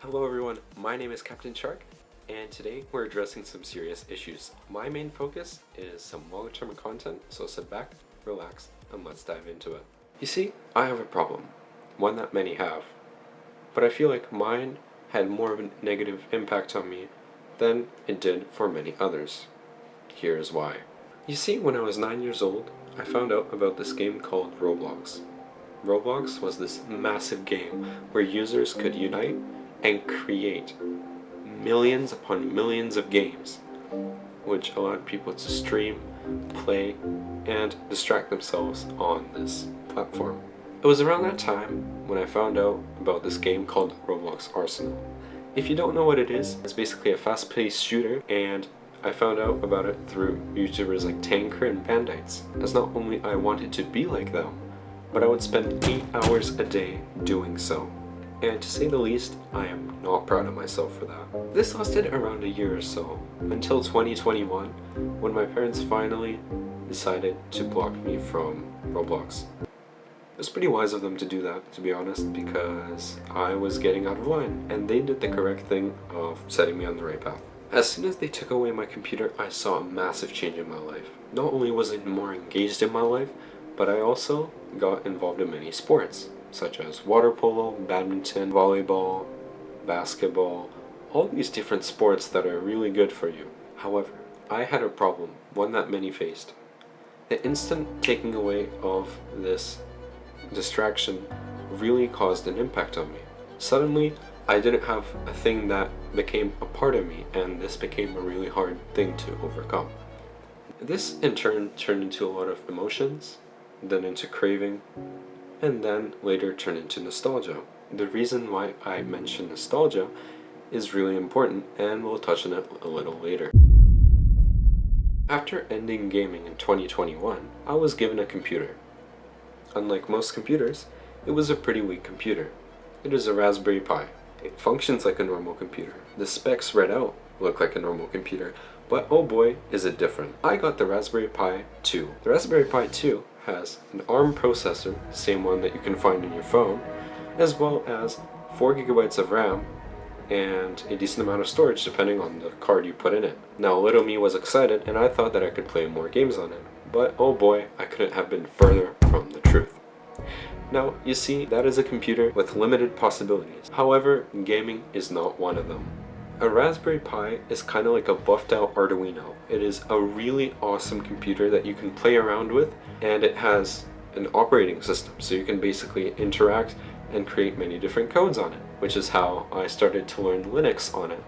Hello everyone, my name is Captain Shark, and today we're addressing some serious issues. My main focus is some long-term content, so sit back, relax, and let's dive into it. You see, I have a problem, one that many have, but I feel like mine had more of a negative impact on me than it did for many others. Here's why. You see, when I was 9 years old, I found out about this game called Roblox. Roblox was this massive game where users could unite and create millions upon millions of games, which allowed people to stream, play, and distract themselves on this platform. It was around that time when I found out about this game called Roblox Arsenal. If you don't know what it is, it's basically a fast-paced shooter, and I found out about it through YouTubers like Tanker and Bandites, as not only I wanted to be like them, but I would spend 8 hours a day doing so. And to say the least, I am not proud of myself for that. This lasted around a year or so, until 2021, when my parents finally decided to block me from Roblox. It was pretty wise of them to do that, to be honest, because I was getting out of line, and they did the correct thing of setting me on the right path. As soon as they took away my computer, I saw a massive change in my life. Not only was I more engaged in my life, but I also got involved in many sports, such as water polo, badminton, volleyball, basketball, all these different sports that are really good for you. However, I had a problem, one that many faced. The instant taking away of this distraction really caused an impact on me. Suddenly, I didn't have a thing that became a part of me, and this became a really hard thing to overcome. This in turn turned into a lot of emotions, then into craving, and then later turned into nostalgia. The reason why I mention nostalgia is really important, and we'll touch on it a little later. After ending gaming in 2021, I was given a computer. Unlike most computers, it was a pretty weak computer. It is a Raspberry Pi. It functions like a normal computer. The specs read out look like a normal computer, but oh boy, is it different. I got the Raspberry Pi 2. The Raspberry Pi 2 has an ARM processor, the same one that you can find in your phone, as well as 4 gigabytes of RAM and a decent amount of storage depending on the card you put in it. Now little me was excited, and I thought that I could play more games on it, but oh boy, I couldn't have been further from the truth. Now, you see, that is a computer with limited possibilities. However, gaming is not one of them. A Raspberry Pi is kind of like a buffed out Arduino. It is a really awesome computer that you can play around with, and it has an operating system, so you can basically interact and create many different codes on it, which is how I started to learn Linux on it,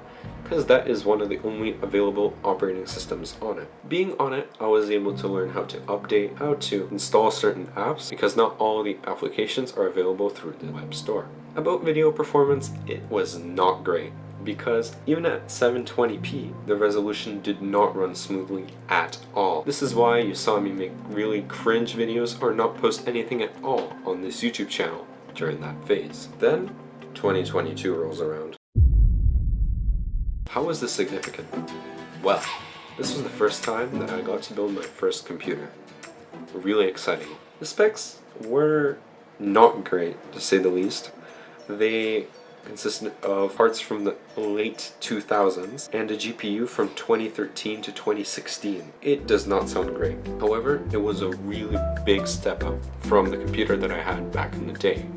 because that is one of the only available operating systems on it. Being on it, I was able to learn how to update, how to install certain apps, because not all the applications are available through the web store. About video performance, it was not great, because even at 720p, the resolution did not run smoothly at all. This is why you saw me make really cringe videos or not post anything at all on this YouTube channel during that phase. Then, 2022 rolls around. How was this significant? Well, this was the first time that I got to build my first computer. Really exciting. The specs were not great, to say the least. They consisted of parts from the late 2000s and a GPU from 2013 to 2016. It does not sound great. However, it was a really big step up from the computer that I had back in the day.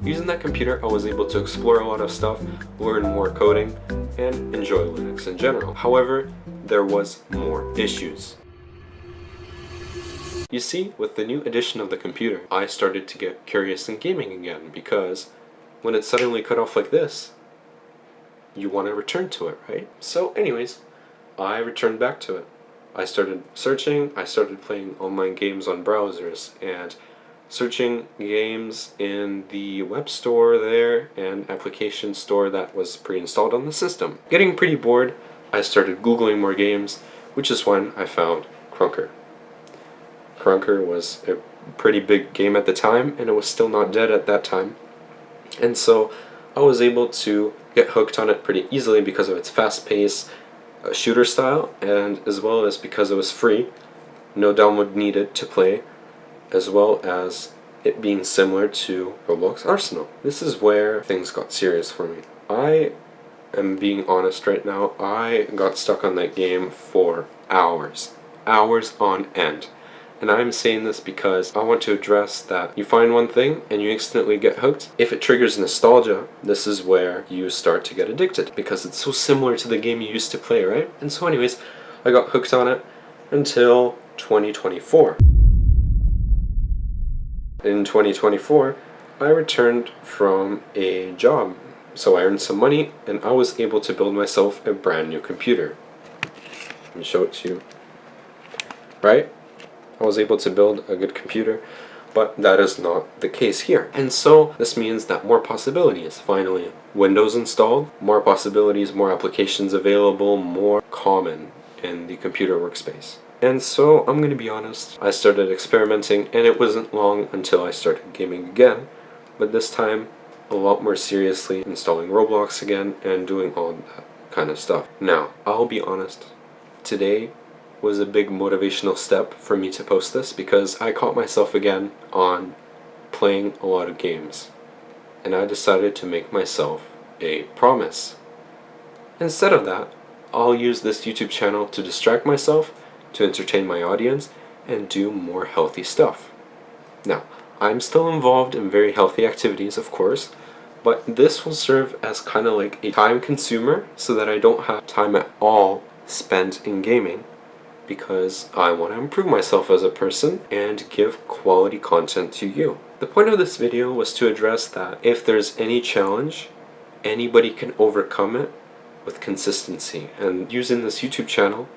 Using that computer, I was able to explore a lot of stuff, learn more coding, and enjoy Linux in general. However, there was more issues. You see, with the new edition of the computer, I started to get curious in gaming again, because when it suddenly cut off like this, you want to return to it, right? So anyways, I returned back to it. I started searching, I started playing online games on browsers, and searching games in the web store there and application store that was pre-installed on the system. Getting pretty bored, I started Googling more games, which is when I found Krunker. Krunker was a pretty big game at the time, and it was still not dead at that time. And so I was able to get hooked on it pretty easily because of its fast-paced shooter style, and as well as because it was free, no download needed to play, as well as it being similar to Roblox Arsenal. This is where things got serious for me. I am being honest right now, I got stuck on that game for hours. Hours on end. And I'm saying this because I want to address that you find one thing and you instantly get hooked. If it triggers nostalgia, this is where you start to get addicted because it's so similar to the game you used to play, right? And so anyways, I got hooked on it until 2024. In 2024, I returned from a job. So I earned some money and I was able to build myself a brand new computer. Let me show it to you. Right? I was able to build a good computer, but that is not the case here. And so this means that more possibilities. Finally, Windows installed, more possibilities, more applications available, more common in the computer workspace. And so I'm going to be honest, I started experimenting and it wasn't long until I started gaming again, but this time a lot more seriously, installing Roblox again and doing all that kind of stuff. Now, I'll be honest, today was a big motivational step for me to post this because I caught myself again on playing a lot of games and I decided to make myself a promise. Instead of that, I'll use this YouTube channel to distract myself, to entertain my audience, and do more healthy stuff. Now, I'm still involved in very healthy activities, of course, but this will serve as kind of like a time consumer so that I don't have time at all spent in gaming, because I want to improve myself as a person and give quality content to you. The point of this video was to address that if there's any challenge, anybody can overcome it with consistency. And using this YouTube channel,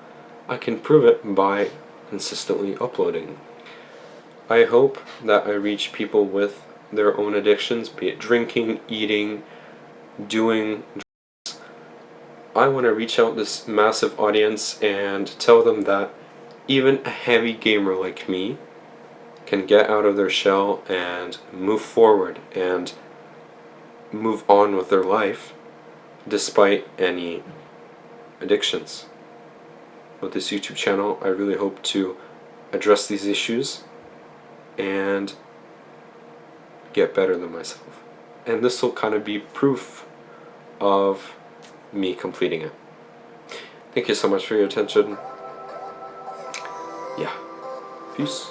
I can prove it by consistently uploading. I hope that I reach people with their own addictions, be it drinking, eating, doing drugs. I want to reach out this massive audience and tell them that even a heavy gamer like me can get out of their shell and move forward and move on with their life despite any addictions. With this YouTube channel, I really hope to address these issues and get better than myself. And this will kind of be proof of me completing it. Thank you so much for your attention. Yeah. Peace.